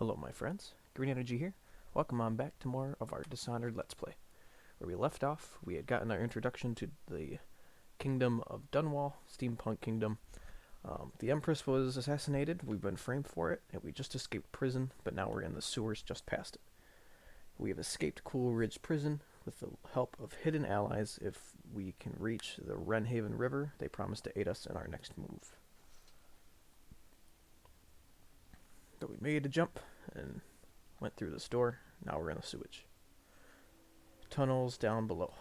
Hello my friends, Green Energy here. Welcome on back to more of our Dishonored Let's Play. Where we left off, we had gotten our introduction to the kingdom of Dunwall, steampunk kingdom. The Empress was assassinated, we've been framed for it, and we just escaped prison, but now we're in the sewers just past it. We have escaped Cool Ridge Prison with the help of hidden allies. If we can reach the Wrenhaven River, they promise to aid us in our next move. So we made a jump and went through this door. Now we're in the sewage. Tunnels down below.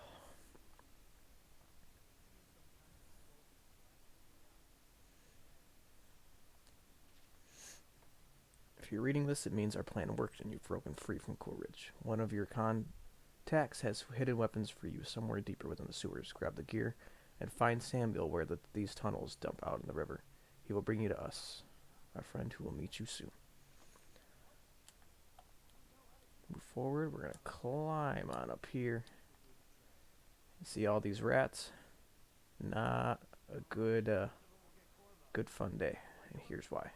If you're reading this, it means our plan worked and you've broken free from Coolridge. One of your contacts has hidden weapons for you somewhere deeper within the sewers. Grab the gear and find Samuel where these tunnels dump out in the river. He will bring you to us, our friend who will meet you soon. Move forward. We're going to climb on up here. See all these rats? Not a good fun day. And here's why.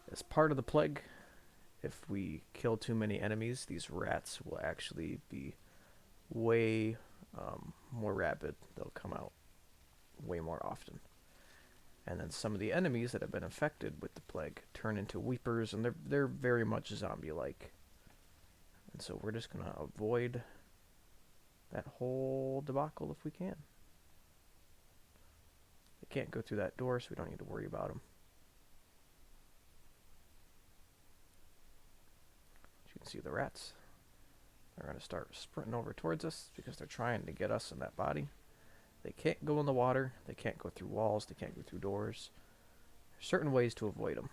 As part of the plague, if we kill too many enemies, these rats will actually be way more rabid. They'll come out way more often. And then some of the enemies that have been infected with the plague turn into weepers, and they're very much zombie-like. And so we're just going to avoid that whole debacle if we can. They can't go through that door, so we don't need to worry about them. As you can see, the rats, they're going to start sprinting over towards us because they're trying to get us in that body. They can't go in the water, they can't go through walls, they can't go through doors. There's certain ways to avoid them.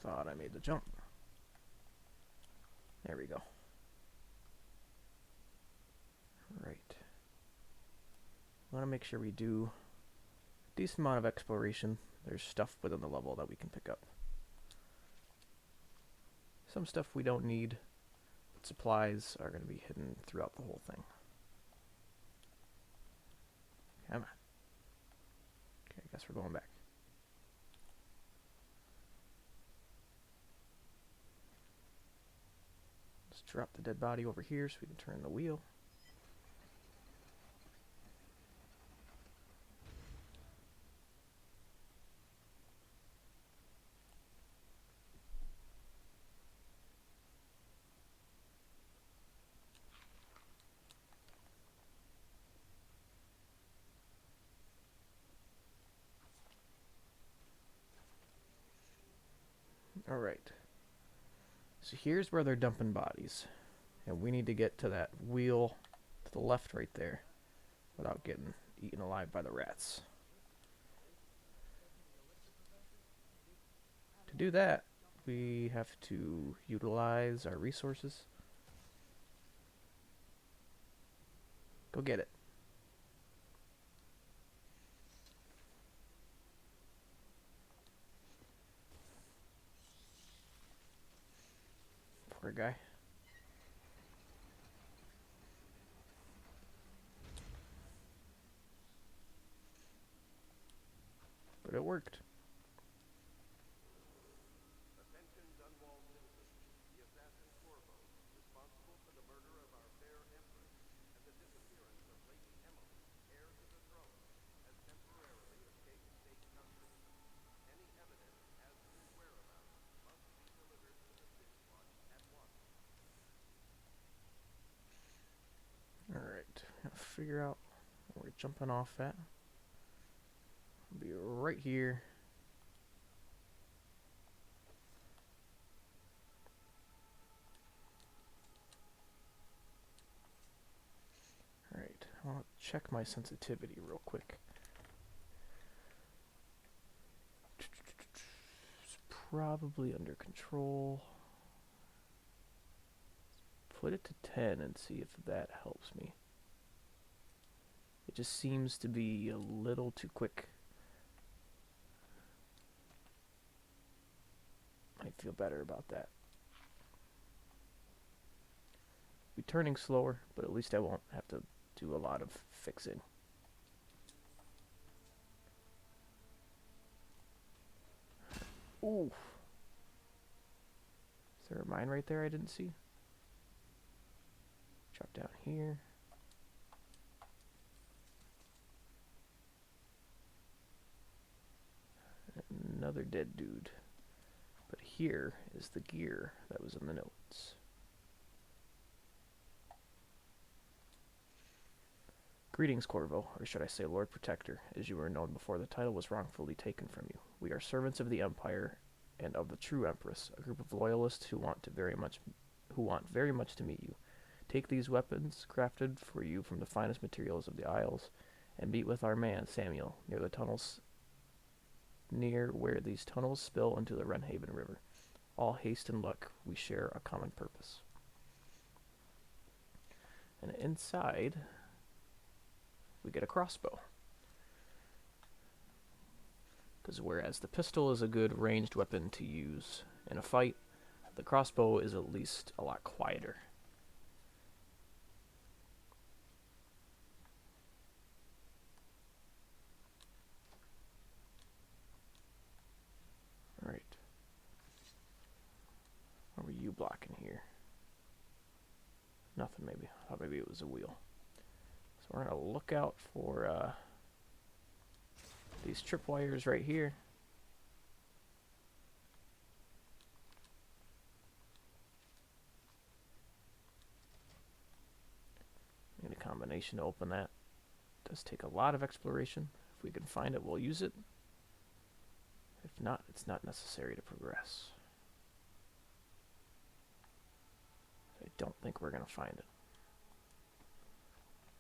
Thought I made the jump. There we go. Right. I want to make sure we do a decent amount of exploration. There's stuff within the level that we can pick up. Some stuff we don't need, but supplies are going to be hidden throughout the whole thing. Come on. Okay, I guess we're going back. Let's drop the dead body over here so we can turn the wheel. Alright. So here's where they're dumping bodies. And we need to get to that wheel to the left right there without getting eaten alive by the rats. To do that, we have to utilize our resources. Go get it. Poor guy. But it worked. Attention Dunwall citizens. The assassin Corvo, responsible for the murder of our fair empress and the disappearance of Lady Emily, heir to the throne, has temporarily escaped state custody. Any evidence as to his whereabouts must be delivered to the city watch at once. Alright, gotta figure out where we're jumping off at. I'll be right here. Alright, I want to check my sensitivity real quick. It's probably under control. Put it to 10 and see if that helps me. It just seems to be a little too quick. Might feel better about that. be turning slower, but at least I won't have to do a lot of fixing. Ooh. Is there a mine right there I didn't see? Drop down here. Another dead dude. But here is the gear that was in the notes. Greetings, Corvo, or should I say Lord Protector, as you were known before the title was wrongfully taken from you. We are servants of the Empire and of the true Empress, a group of loyalists who want very much to meet you. Take these weapons, crafted for you from the finest materials of the Isles, and meet with our man, Samuel, near where these tunnels spill into the Runhaven River. All haste and luck, we share a common purpose. And inside, we get a crossbow. Because whereas the pistol is a good ranged weapon to use in a fight, the crossbow is at least a lot quieter. Alright. What were you blocking here? Nothing, maybe. I thought maybe it was a wheel. So we're going to look out for these tripwires right here. Need a combination to open that. It does take a lot of exploration. If we can find it, we'll use it. If not, it's not necessary to progress. I don't think we're going to find it.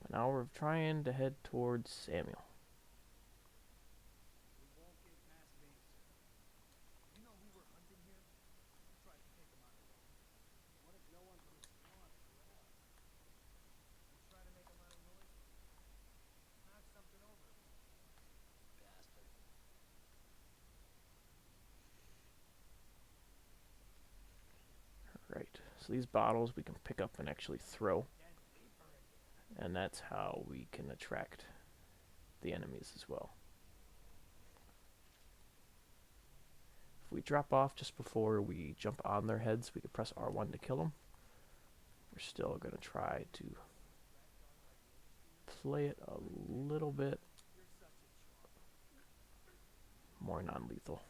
But now we're trying to head towards Samuel. We won't get past me, sir. You know who we're hunting here? I'll try to take him out alone. What if no one from the squad is around? You try to make a lot of noise? Knock something over. Bastard. Right, so these bottles we can pick up and actually throw. And that's how we can attract the enemies as well. If we drop off just before we jump on their heads, we can press R1 to kill them. We're still going to try to play it a little bit more non-lethal.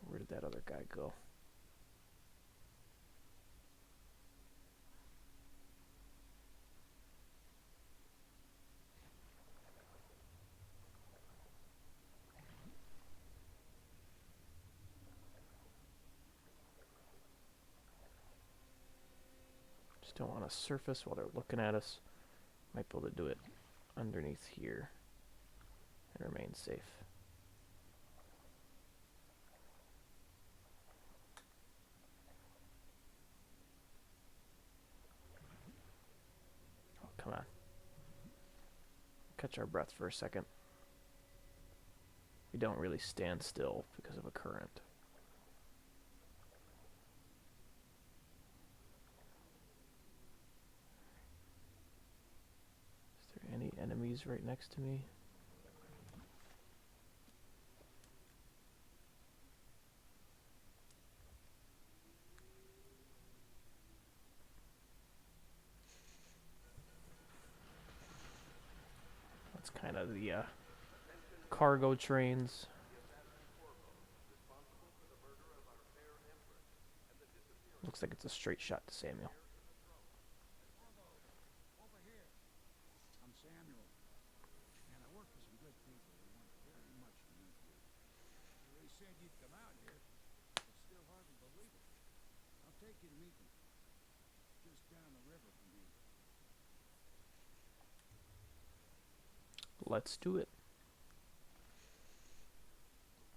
Where did that other guy go? Just don't want to surface while they're looking at us. Might be able to do it underneath here and remain safe. Oh, come on. Catch our breath for a second. We don't really stand still because of a current. Is there any enemies right next to me? That's kind of the cargo trains. Looks like it's a straight shot to Samuel. Over here. I'm Samuel. And I work for some good people who want very much to meet you. They said you'd come out here. I still hardly believe it. I'll take you to meet them. Just down the river from here. Let's do it.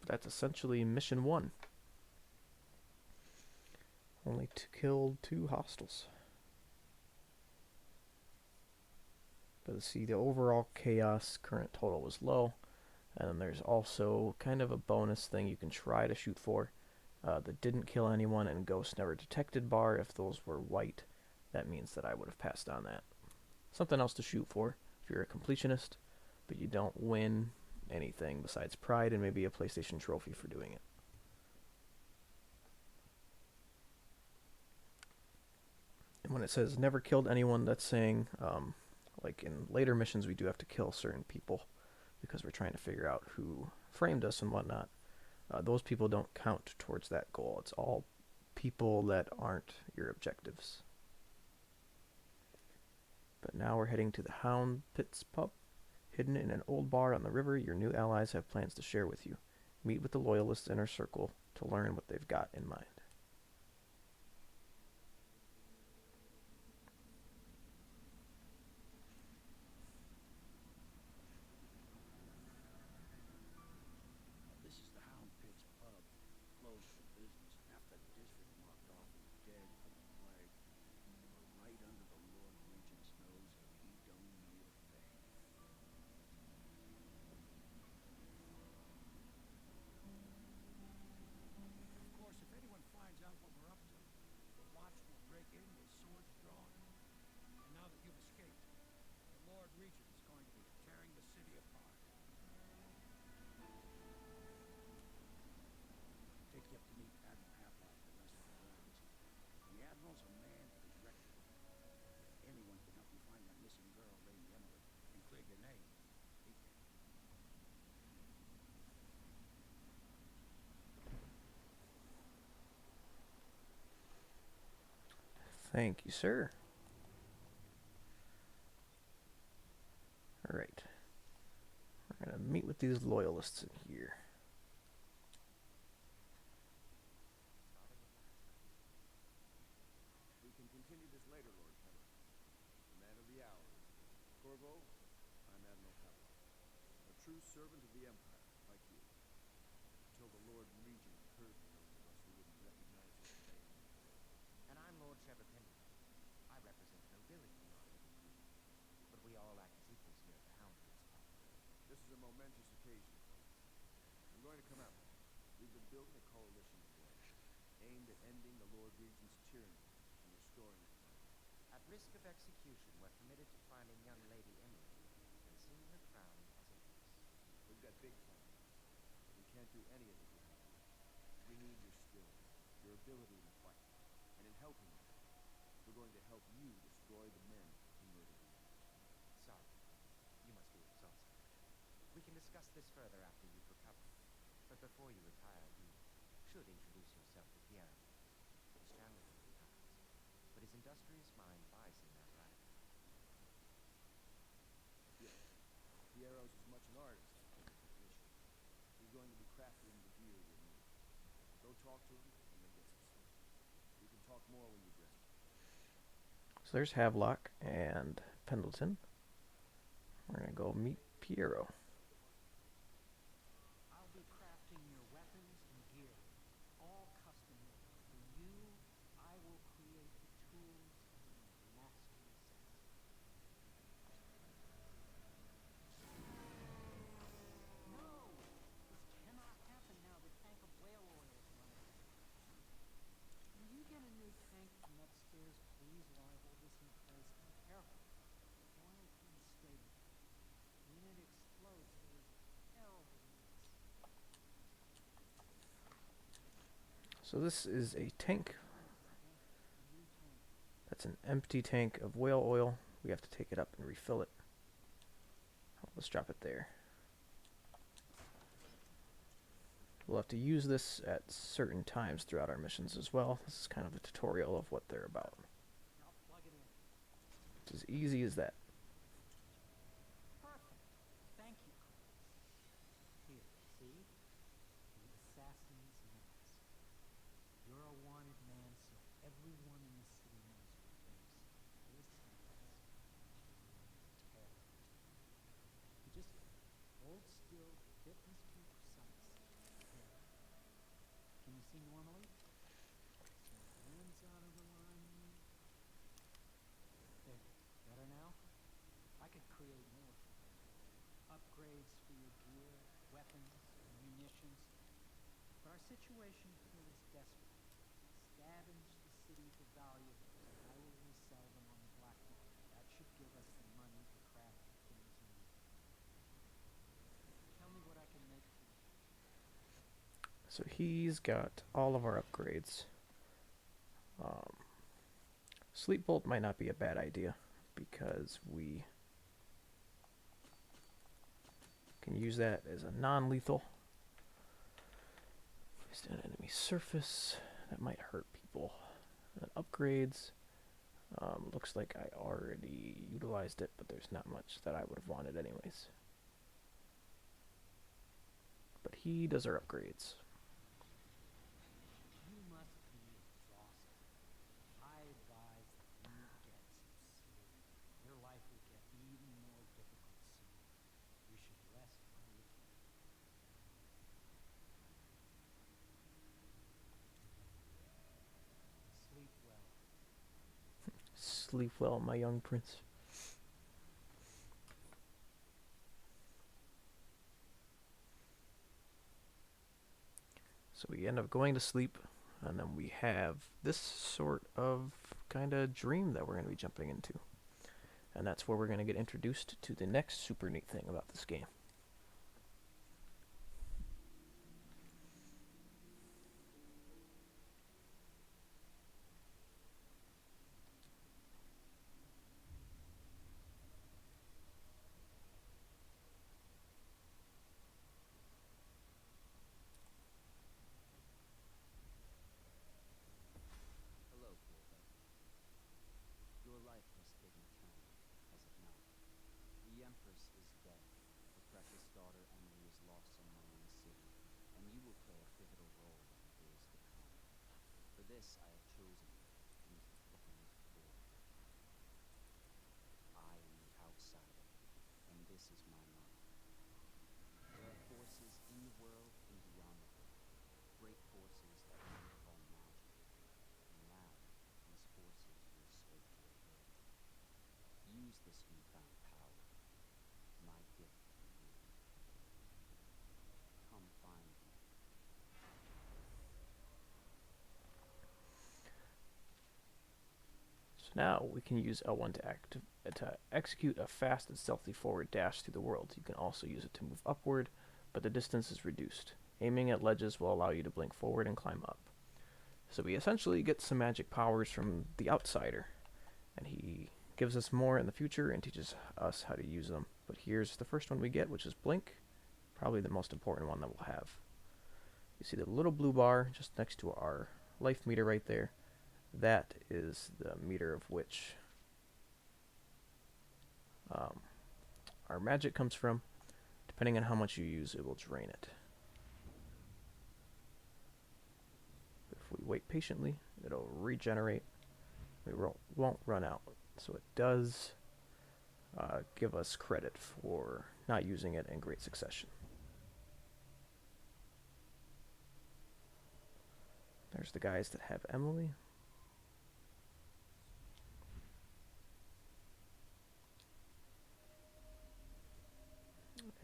That's essentially mission 1. Only killed 2 hostiles. Because, see, the overall chaos current total was low. And then there's also kind of a bonus thing you can try to shoot for. The didn't kill anyone and ghost never detected bar. If those were white, that means that I would have passed on that. Something else to shoot for if you're a completionist, but you don't win anything besides pride and maybe a PlayStation trophy for doing it. And when it says never killed anyone, that's saying, like in later missions, we do have to kill certain people because we're trying to figure out who framed us and whatnot. Those people don't count towards that goal. It's all people that aren't your objectives. But now we're heading to the Hound Pits pub. Hidden in an old bar on the river, your new allies have plans to share with you. Meet with the Loyalists inner circle to learn what they've got in mind. This is the Hound Pits pub, closed for business after the district marked off as dead from the plague. We're right under the Lord Regent's nose, and he don't know a thing. Of course, if anyone finds out what we're up to, the Watch will break in with swords drawn. And now that you've escaped, the Lord Regent is going to be tearing the city apart. Take you up to meet Admiral Haplite and the rest of the Loyalists. The Admiral's a man of his record. If anyone can help you find that missing girl, Lady Emily, and clear your name, he can. Thank you, sir. Alright. We're going to meet with these Loyalists in here. We can continue this later, Lord Keller. The man of the hour. Corvo, I'm Admiral Haplite. A true servant of the Empire, like you. Until the Lord Regent heard the knows of us, we wouldn't recognize his name. And I'm Lord Shepard Pendleton. I represent nobility, Your Honor. But we all act as equals here at the Hound Pits pub. This is a momentous occasion, folks. I'm going to come out. We've been building a coalition together, aimed at ending the Lord Regent's tyranny and restoring the throne. At risk of execution, we're committed to finding young Lady Emily and seeing her crowned as Empress. We've got big plans, but we can't do any of it without you. We need your skills, your ability in the fight, and in helping us, we're going to help you destroy the men who murdered you. Sorry, you must be exhausted. We can discuss this further after you've recovered. But before you retire, you should introduce yourself to Piero. He's challenging at times, but his industrious mind buys him that right. Yes, Piero's as much an artist as a technician. He's going to be crafting the gear you'll need. Go talk to him and then get some sleep. We can talk more when you've rested. So there's Havelock and Pendleton. We're going to go meet Piero. I'll be crafting your weapons and gear, all custom made. For you, I will create the tools and mastery sets. No! This cannot happen now. The tank of whale oil is running out. Will you get a new tank from upstairs, please, while I hold this in place? Be careful. The oil is unstable. When it explodes, there is a terrible mess. So this is a tank. A new tank. That's an empty tank of whale oil. We have to take it up and refill it. Let's drop it there. We'll have to use this at certain times throughout our missions as well. This is kind of a tutorial of what they're about. Now plug it in. It's as easy as that. Perfect. Thank you, Chris. Here, see? The assassin's mask. You're a wanted man, so everyone in the city knows your face. This mask is terror. You just hold still, fit must be precise. There. Can you see normally? So hands out of the line. There. Better now? create more for you. Upgrades for your gear, weapons, munitions. But our situation here is desperate. Scavenge the city for valuables, and I will resell them on the black market. That should give us the money to craft the things you need. Tell me what I can make for you. So he's got all of our upgrades. Um, Sleep Bolt might not be a bad idea because we can use that as a non-lethal. Just an enemy surface that might hurt people. And upgrades. Looks like I already utilized it, but there's not much that I would have wanted anyways. But he does our upgrades. You must be exhausted. I advise that you get some sleep. Your life will get even more difficult soon. You should rest while you can. Sleep well. Sleep well, my young prince. So we end up going to sleep, and then we have this sort of kind of dream that we're going to be jumping into. And that's where we're going to get introduced to the next super neat thing about this game. Hello, Corvo. Your life has taken a turn, has it not? The Empress is dead. Her precious daughter Emily is lost somewhere in the city, and you will play a pivotal role in the days to come. For this, I have chosen you, and is looking forward. I am the outsider, and this is my motto. There are forces in the world and beyond the world, great forces that men call magic. And now, these forces will sway to your will. Use this newfound power, my gift to you. Come find me. So now we can use L1 to execute a fast and stealthy forward dash through the world. You can also use it to move upward, but the distance is reduced. Aiming at ledges will allow you to blink forward and climb up. So we essentially get some magic powers from the outsider, and he gives us more in the future and teaches us how to use them. But here's the first one we get, which is blink, probably the most important one that we'll have. You see the little blue bar just next to our life meter right there. That is the meter of which our magic comes from. Depending on how much you use, it will drain it. If we wait patiently, it'll regenerate. We won't run out. So it does give us credit for not using it in great succession. There's the guys that have Emily.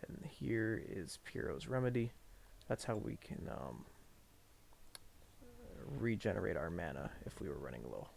And here is Piero's remedy. That's how we can regenerate our mana if we were running low.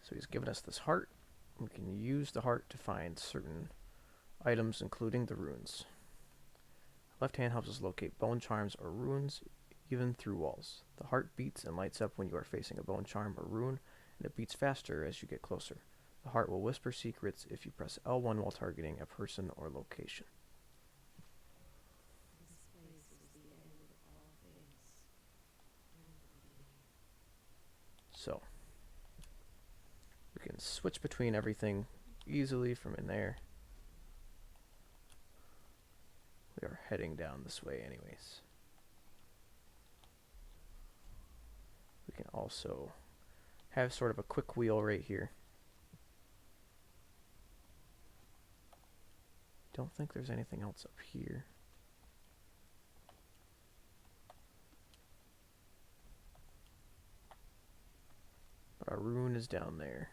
So he's given us this heart. We can use the heart to find certain items, including the runes. Left hand helps us locate bone charms or runes, even through walls. The heart beats and lights up when you are facing a bone charm or rune, and it beats faster as you get closer. The heart will whisper secrets if you press L1 while targeting a person or location. This place is the end of all things, and the beginning. So, we can switch between everything easily from in there. We are heading down this way anyways. We can also have sort of a quick wheel right here. Don't think there's anything else up here. But our rune is down there.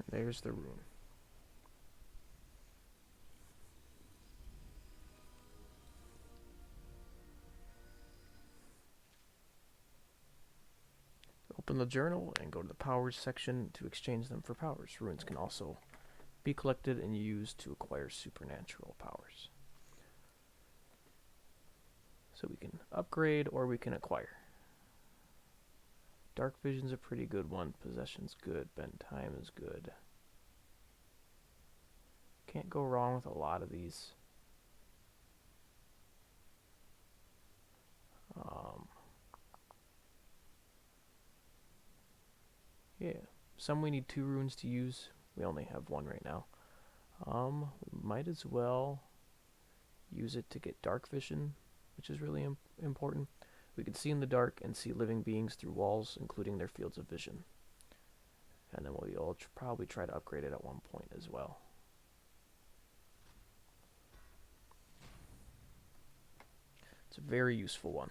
There's the rune. Open the journal and go to the powers section to exchange them for powers. Runes can also be collected and used to acquire supernatural powers. So we can upgrade or we can acquire. Dark Vision's a pretty good one. Possession's good. Bend Time is good. Can't go wrong with a lot of these. Yeah, some we need 2 runes to use. We only have 1 right now. We might as well use it to get Dark Vision, which is really important. We can see in the dark and see living beings through walls, including their fields of vision. And then we'll probably try to upgrade it at one point as well. It's a very useful one.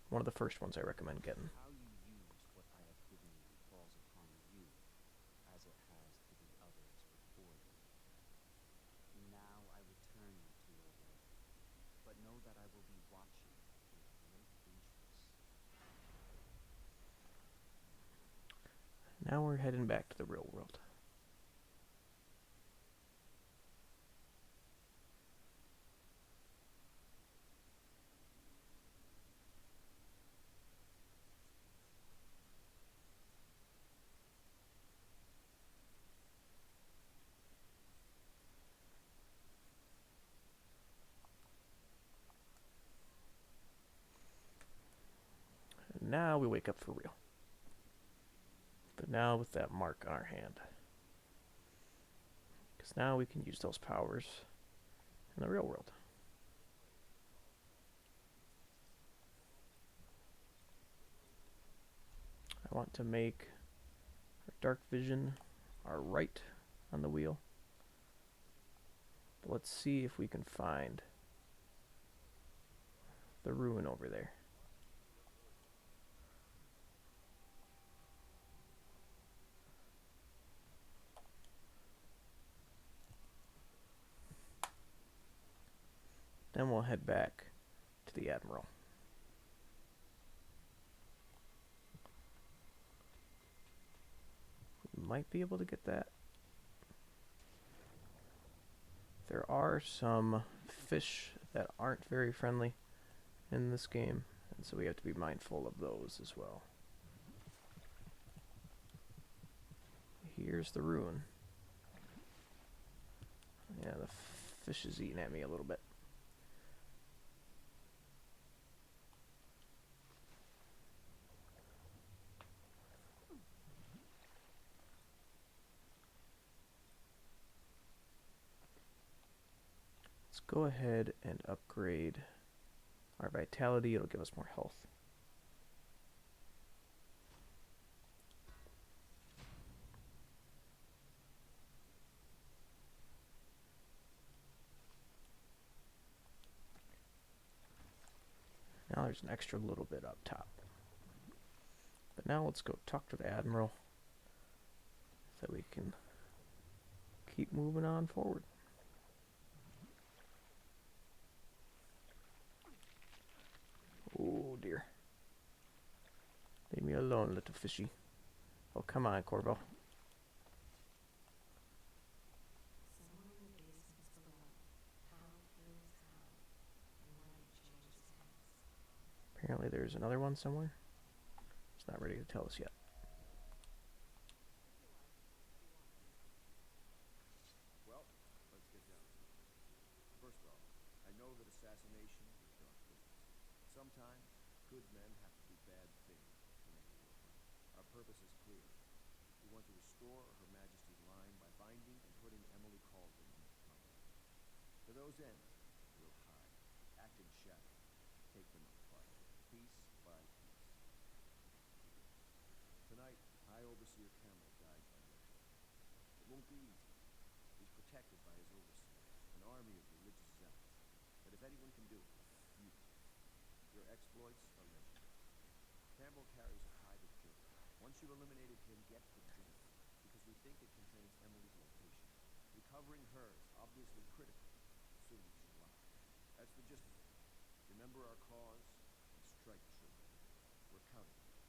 One of the first ones I recommend getting. How you use what I have given you falls upon you, as it has to the others before you. Now I return you to your way, but know that I will be watching with great interest. Now we're heading back to the real world. And now we wake up for real. But now with that mark on our hand. Because now we can use those powers in the real world. I want to make our dark vision our right on the wheel. But let's see if we can find the ruin over there. Then we'll head back to the Admiral. We might be able to get that. There are some fish that aren't very friendly in this game, and so we have to be mindful of those as well. Here's the ruin. Yeah, the fish is eating at me a little bit. Let's go ahead and upgrade our vitality. It'll give us more health. there's an extra little bit up top. But now let's go talk to the Admiral so we can keep moving on forward. Oh dear. Leave me alone, little fishy. Oh, come on, Corvo. Somewhere in the basements below, Hound kills Hound, and one exchanges hands. Apparently there's another one somewhere. It's not ready to tell us yet. Well, let's get down to it. First off, I know that assassination is dark business. Sometimes, good men have to do bad things to make it work. Our purpose is clear. We want to restore Her Majesty's line by finding and putting Emily Calden in the tunnel. To those ends, we'll hide, act in shadow, take them apart, piece by piece. Tonight, High Overseer Campbell died by ritual. It won't be easy. He's protected by his overseer, an army of religious zealots. But if anyone can do it, you can. Your exploits are legendary. Campbell carries a hide of guilt. Once you've eliminated him, get the journal, because we think it contains Emily's location. Recovering her is obviously critical, assuming she survives. That's the gist of it. Remember our cause and strike true. We're counting on you.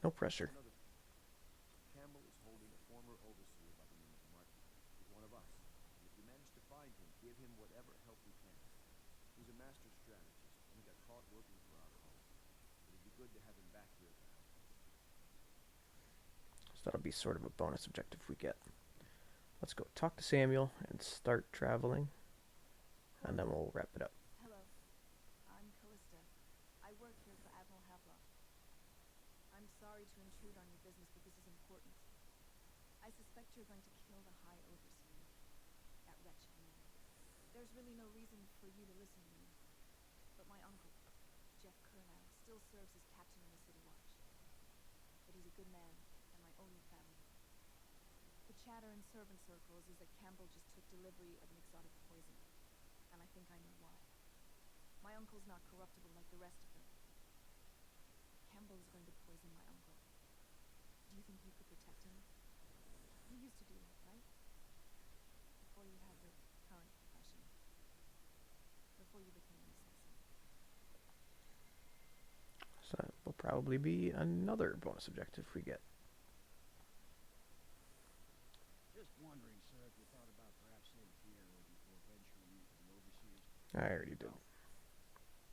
No pressure. Another thing. Campbell is holding a former overseer by the name of Martin. He's one of us, and if you manage to find him, give him whatever help you can. He's a master strategist, and he got caught working for our cause. It'd be good to have him back here to help us. So that'll be sort of a bonus objective we get. Let's go talk to Samuel and start traveling, and then we'll wrap it up. Hello, I'm Callista. I work here for Admiral Havelock. I'm sorry to intrude on your business, but this is important. I suspect you're going to kill the High Overseer, that wretched man. There's really no reason for you to listen to me, but my uncle, Jeff Curnow, still serves as captain in the City Watch. But he's a good man, and my only family. The chatter in servant circles is that Campbell just took delivery of an exotic poison, and I think I know why. My uncle's not corruptible like the rest of them. Campbell is going to poison my uncle. Do you think you could protect him? You used to do that, right? Before you had the current profession. Before you became an assassin. So that will probably be another bonus objective we get. Just wondering, sir, if you thought about perhaps seeing Piero before venturing into the overseer's. I already did.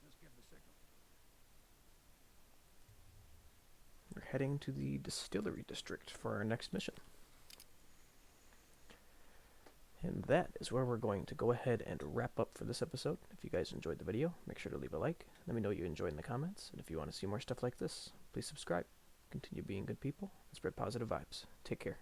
Just give the signal. We're heading to the distillery district for our next mission. And that is where we're going to go ahead and wrap up for this episode. If you guys enjoyed the video, make sure to leave a like. Let me know you enjoyed in the comments. And if you want to see more stuff like this, please subscribe. Continue being good people and spread positive vibes. Take care.